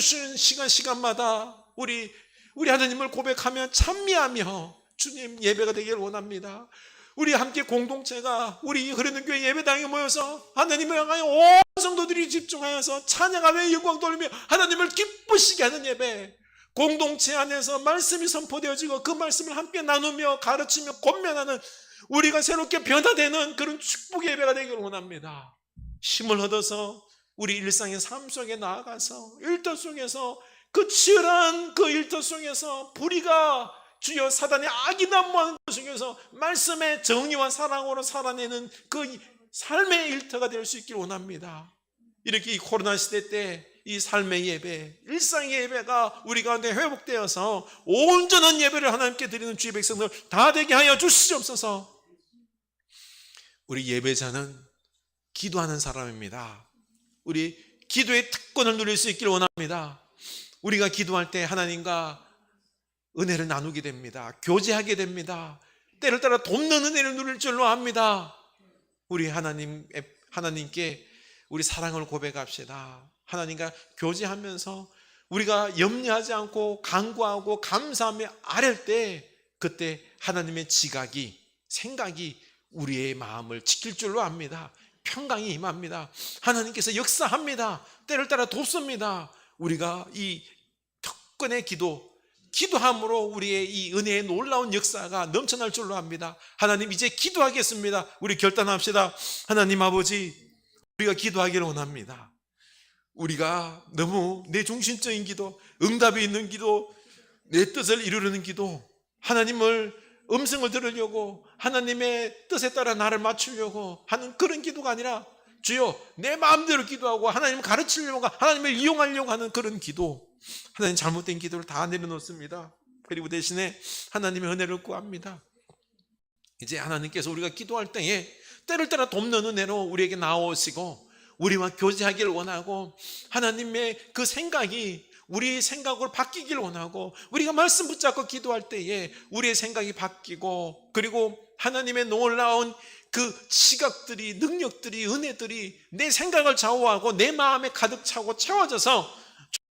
시간마다 우리 하나님을 고백하며 찬미하며 주님 예배가 되길 원합니다. 우리 함께 공동체가 우리 흐르는 교회 예배당에 모여서 하나님을 향하여 온 성도들이 집중하여서 찬양하며 영광 돌리며 하나님을 기쁘시게 하는 예배, 공동체 안에서 말씀이 선포되어지고 그 말씀을 함께 나누며 가르치며 권면하는 우리가 새롭게 변화되는 그런 축복의 예배가 되기를 원합니다. 힘을 얻어서 우리 일상의 삶 속에 나아가서 일터 속에서 그 치열한 그 일터 속에서 불의가 주여 사단의 악이 난무하는 것 속에서 말씀의 정의와 사랑으로 살아내는 그 삶의 일터가 될 수 있기를 원합니다. 이렇게 이 코로나 시대 때 이 삶의 예배, 일상의 예배가 우리 가운데 회복되어서 온전한 예배를 하나님께 드리는 주의 백성들 다 되게 하여 주시옵소서. 우리 예배자는 기도하는 사람입니다. 우리 기도의 특권을 누릴 수 있기를 원합니다. 우리가 기도할 때 하나님과 은혜를 나누게 됩니다. 교제하게 됩니다. 때를 따라 돕는 은혜를 누릴 줄로 압니다. 우리 하나님께 우리 사랑을 고백합시다. 하나님과 교제하면서 우리가 염려하지 않고 간구하고 감사하며 아랠 때 그때 하나님의 지각이, 생각이 우리의 마음을 지킬 줄로 압니다. 평강이 임합니다. 하나님께서 역사합니다. 때를 따라 돕습니다. 우리가 이 특권의 기도함으로 우리의 이 은혜의 놀라운 역사가 넘쳐날 줄로 압니다. 하나님, 이제 기도하겠습니다. 우리 결단합시다. 하나님 아버지, 우리가 기도하기를 원합니다. 우리가 너무 내 중심적인 기도, 응답이 있는 기도, 내 뜻을 이루려는 기도, 하나님을 음성을 들으려고 하나님의 뜻에 따라 나를 맞추려고 하는 그런 기도가 아니라 주여 내 마음대로 기도하고 하나님을 가르치려고, 하나님을 이용하려고 하는 그런 기도, 하나님 잘못된 기도를 다 내려놓습니다. 그리고 대신에 하나님의 은혜를 구합니다. 이제 하나님께서 우리가 기도할 때에 때를 따라 돕는 은혜로 우리에게 나오시고 우리와 교제하기를 원하고 하나님의 그 생각이 우리의 생각으로 바뀌기를 원하고 우리가 말씀 붙잡고 기도할 때에 우리의 생각이 바뀌고 그리고 하나님의 놀라운 그 시각들이, 능력들이, 은혜들이 내 생각을 좌우하고 내 마음에 가득 차고 채워져서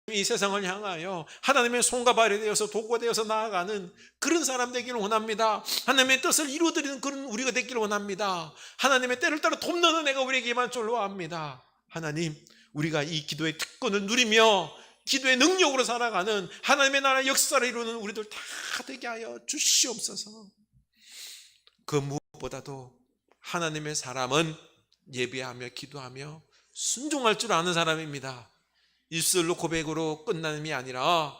이 세상을 향하여 하나님의 손과 발이 되어서 도구가 되어서 나아가는 그런 사람 되기를 원합니다. 하나님의 뜻을 이루어드리는 그런 우리가 되기를 원합니다. 하나님의 때를 따라 돕는 은혜가 우리에게 임할 줄로 압니다. 하나님, 우리가 이 기도의 특권을 누리며 기도의 능력으로 살아가는 하나님의 나라 역사를 이루는 우리들 다 되게 하여 주시옵소서. 그 무엇보다도 하나님의 사람은 예배하며 기도하며 순종할 줄 아는 사람입니다. 입술로 고백으로 끝나는 게 아니라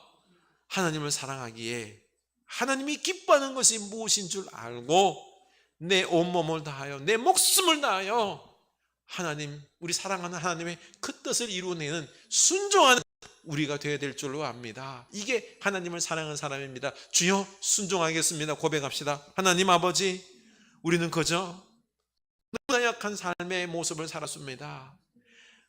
하나님을 사랑하기에 하나님이 기뻐하는 것이 무엇인 줄 알고 내 온몸을 다하여 내 목숨을 다하여 하나님, 우리 사랑하는 하나님의 그 뜻을 이루어내는 순종하는 우리가 되어야 될 줄로 압니다. 이게 하나님을 사랑하는 사람입니다. 주여, 순종하겠습니다. 고백합시다. 하나님 아버지, 우리는 그저 너무나 약한 삶의 모습을 살았습니다.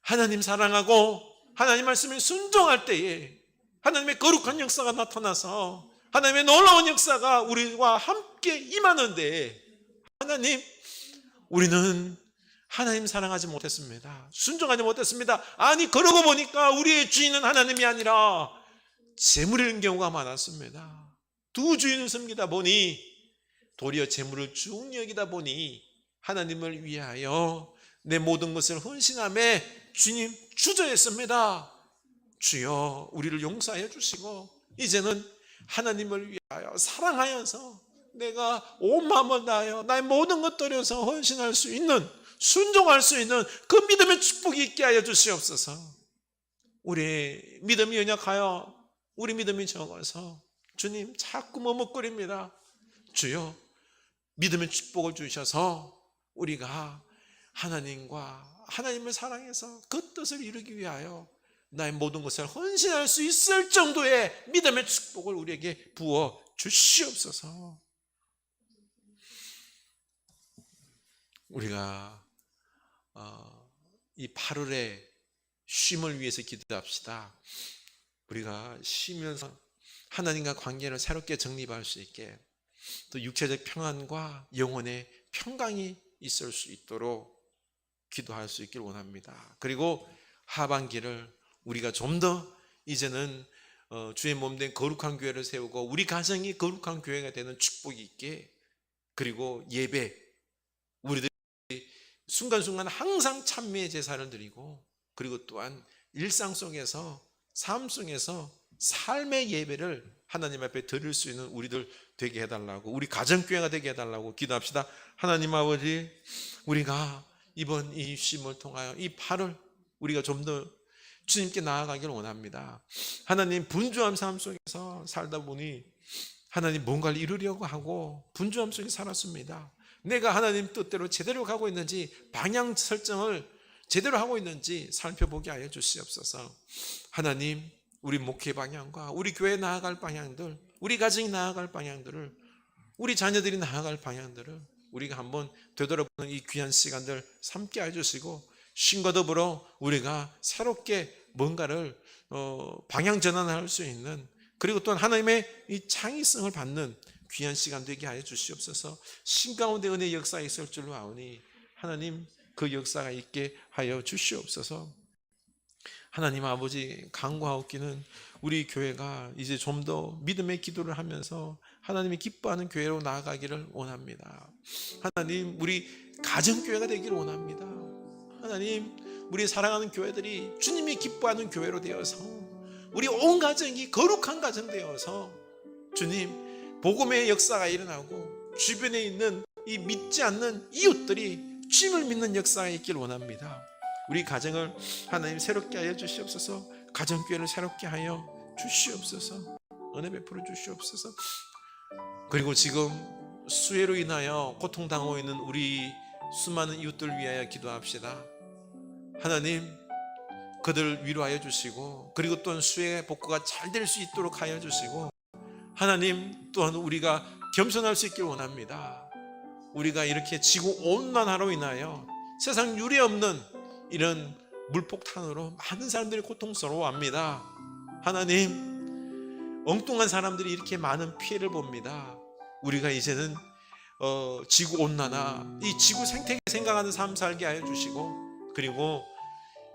하나님 사랑하고 하나님 말씀에 순종할 때에 하나님의 거룩한 역사가 나타나서 하나님의 놀라운 역사가 우리와 함께 임하는데, 하나님, 우리는 하나님 사랑하지 못했습니다. 순종하지 못했습니다. 아니, 그러고 보니까 우리의 주인은 하나님이 아니라 재물인 경우가 많았습니다. 두 주인을 섬기다 보니 도리어 재물을 중히 여기다 보니 하나님을 위하여 내 모든 것을 헌신함에 주님 주저했습니다. 주여, 우리를 용서하여 주시고 이제는 하나님을 위하여 사랑하여서 내가 온 마음을 다하여 나의 모든 것 들여서 헌신할 수 있는, 순종할 수 있는 그 믿음의 축복이 있게 하여 주시옵소서. 우리 믿음이 연약하여 우리 믿음이 적어서 주님 자꾸 머뭇거립니다. 주여, 믿음의 축복을 주셔서 우리가 하나님과 하나님을 사랑해서 그 뜻을 이루기 위하여 나의 모든 것을 헌신할 수 있을 정도의 믿음의 축복을 우리에게 부어 주시옵소서. 우리가 이 8월의 쉼을 위해서 기도합시다. 우리가 쉬면서 하나님과 관계를 새롭게 정립할 수 있게, 또 육체적 평안과 영혼의 평강이 있을 수 있도록 기도할 수 있길 원합니다. 그리고 하반기를 우리가 좀 더 이제는 주의 몸된 거룩한 교회를 세우고 우리 가정이 거룩한 교회가 되는 축복이 있게, 그리고 예배, 우리들이 순간순간 항상 찬미의 제사를 드리고, 그리고 또한 일상 속에서, 삶 속에서 삶의 예배를 하나님 앞에 드릴 수 있는 우리들 되게 해달라고, 우리 가정교회가 되게 해달라고 기도합시다. 하나님 아버지, 우리가 이번 이 쉼을 통하여 이 8월 우리가 좀 더 주님께 나아가기를 원합니다. 하나님, 분주한 삶 속에서 살다 보니 하나님 뭔가를 이루려고 하고 분주함 속에 살았습니다. 내가 하나님 뜻대로 제대로 가고 있는지, 방향 설정을 제대로 하고 있는지 살펴보게 하여 주시옵소서. 하나님, 우리 목회 방향과 우리 교회 나아갈 방향들, 우리 가정이 나아갈 방향들을, 우리 자녀들이 나아갈 방향들을 우리가 한번 되돌아보는 이 귀한 시간들 삼게 해주시고, 쉼과 더불어 우리가 새롭게 뭔가를 방향 전환할 수 있는, 그리고 또한 하나님의 이 창의성을 받는 귀한 시간 되게 하여 주시옵소서. 신 가운데 은혜의 역사가 있을 줄로 아오니 하나님, 그 역사가 있게 하여 주시옵소서. 하나님 아버지, 간구하옵기는 우리 교회가 이제 좀 더 믿음의 기도를 하면서 하나님이 기뻐하는 교회로 나아가기를 원합니다. 하나님, 우리 가정교회가 되기를 원합니다. 하나님, 우리 사랑하는 교회들이 주님이 기뻐하는 교회로 되어서 우리 온 가정이 거룩한 가정 되어서 주님, 복음의 역사가 일어나고 주변에 있는 이 믿지 않는 이웃들이 주님을 믿는 역사가 있길 원합니다. 우리 가정을 하나님 새롭게 하여 주시옵소서. 가정교회를 새롭게 하여 주시옵소서. 은혜 베풀어 주시옵소서. 그리고 지금 수해로 인하여 고통당하고 있는 우리 수많은 이웃들 위하여 기도합시다. 하나님, 그들 위로하여 주시고, 그리고 또한 수해 복구가 잘 될 수 있도록 하여 주시고, 하나님, 또한 우리가 겸손할 수 있길 원합니다. 우리가 이렇게 지구 온난화로 인하여 세상 유례 없는 이런 물폭탄으로 많은 사람들이 고통스러워합니다. 하나님, 엉뚱한 사람들이 이렇게 많은 피해를 봅니다. 우리가 이제는 지구온난화, 이 지구 생태계 생각하는 삶 살게 하여 주시고, 그리고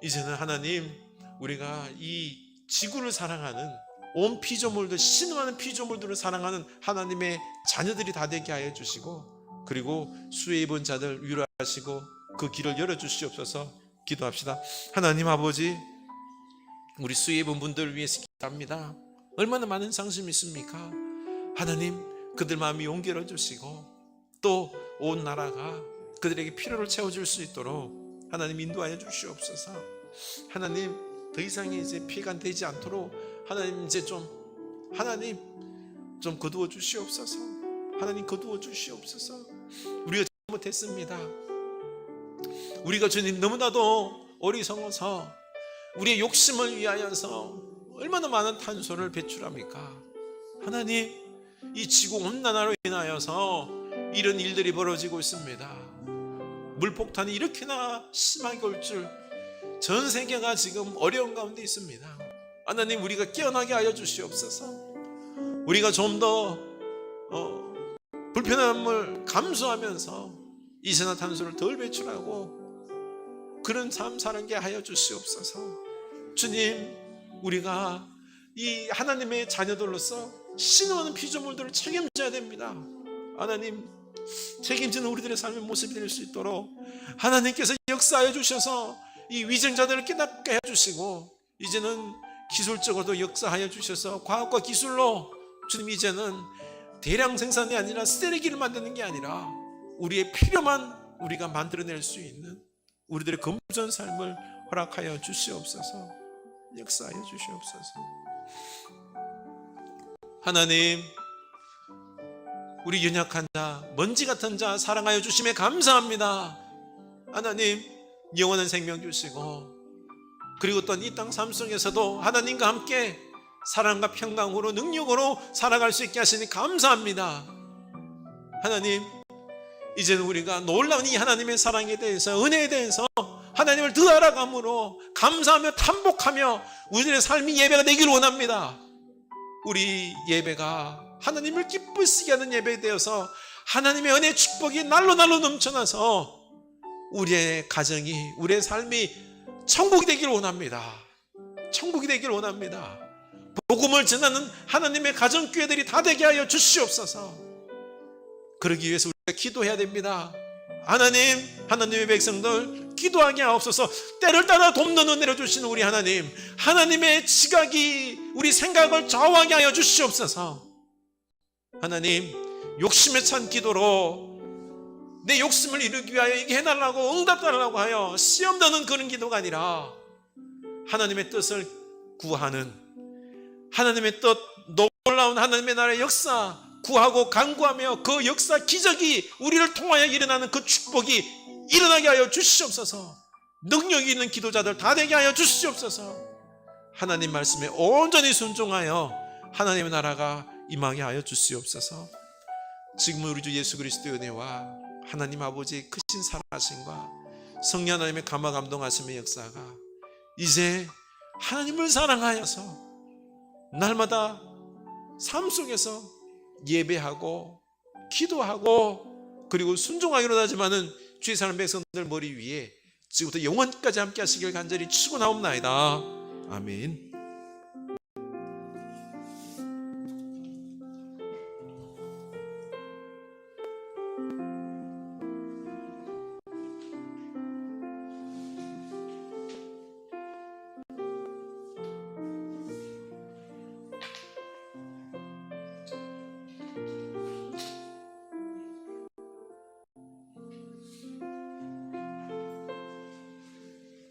이제는 하나님, 우리가 이 지구를 사랑하는, 온 피조물들, 신음하는 피조물들을 사랑하는 하나님의 자녀들이 다 되게 하여 주시고, 그리고 수해 입은 자들 위로하시고 그 길을 열어주시옵소서. 기도합시다. 하나님 아버지, 우리 수해 입은 분들을 위해서 기도합니다. 얼마나 많은 상심이 있습니까? 하나님, 그들 마음이 용기를 주시고 또 온 나라가 그들에게 필요를 채워줄 수 있도록 하나님 인도하여 주시옵소서. 하나님 더 이상의 이제 피해가 되지 않도록 하나님 이제 하나님 좀 거두어 주시옵소서. 하나님 거두어 주시옵소서. 우리가 잘못했습니다. 우리가 주님 너무나도 어리석어서 우리의 욕심을 위하여서 얼마나 많은 탄소를 배출합니까? 하나님, 이 지구 온난화로 인하여서 이런 일들이 벌어지고 있습니다. 물폭탄이 이렇게나 심하게 올 줄, 전 세계가 지금 어려운 가운데 있습니다. 하나님, 우리가 깨어나게 하여 주시옵소서. 우리가 좀 더 불편함을 감수하면서 이산화탄소를 덜 배출하고 그런 삶 사는 게 하여 주시옵소서. 주님, 우리가 이 하나님의 자녀들로서 신호하는 피조물들을 책임져야 됩니다. 하나님, 책임지는 우리들의 삶의 모습이 될 수 있도록 하나님께서 역사하여 주셔서 이 위증자들을 깨닫게 해주시고, 이제는 기술적으로도 역사하여 주셔서 과학과 기술로 주님 이제는 대량 생산이 아니라 쓰레기를 만드는 게 아니라 우리의 필요만 우리가 만들어낼 수 있는 우리들의 검전 삶을 허락하여 주시옵소서. 역사하여 주시옵소서. 하나님, 우리 연약한 자, 먼지 같은 자 사랑하여 주심에 감사합니다. 하나님, 영원한 생명 주시고, 그리고 또한 이 땅 삶 속에서도 하나님과 함께 사랑과 평강으로 능력으로 살아갈 수 있게 하시니 감사합니다. 하나님, 이제는 우리가 놀라운 이 하나님의 사랑에 대해서, 은혜에 대해서 하나님을 더 알아감으로 감사하며 탄복하며 우리들의 삶이 예배가 되기를 원합니다. 우리 예배가 하나님을 기쁘시게 하는 예배 되어서 하나님의 은혜 축복이 날로 넘쳐나서 우리의 가정이, 우리의 삶이 천국이 되기를 원합니다. 천국이 되기를 원합니다. 복음을 전하는 하나님의 가정교회들이 다 되게 하여 주시옵소서. 그러기 위해서 우리가 기도해야 됩니다. 하나님, 하나님의 백성들 기도하게 하옵소서. 때를 따라 돕는 은혜를 주시는 우리 하나님, 하나님의 지각이 우리 생각을 좌우하게 하여 주시옵소서. 하나님, 욕심에 찬 기도로 내 욕심을 이루기 위하여 이게 해달라고 응답달라고 하여 시험 드는 그런 기도가 아니라 하나님의 뜻을 구하는, 하나님의 뜻, 놀라운 하나님의 나라의 역사 구하고 간구하며 그 역사 기적이 우리를 통하여 일어나는 그 축복이 일어나게 하여 주시옵소서. 능력이 있는 기도자들 다 되게 하여 주시옵소서. 하나님 말씀에 온전히 순종하여 하나님의 나라가 임하게 하여 주시옵소서. 지금은 우리 주 예수 그리스도의 은혜와 하나님 아버지의 크신 사랑하심과 성령 하나님의 감화 감동하심의 역사가 이제 하나님을 사랑하여서 날마다 삶 속에서 예배하고 기도하고 그리고 순종하기로 하지만은 주의 사랑 백성들 머리 위에 지금부터 영원까지 함께 하시길 간절히 축원하옵나이다. 아멘.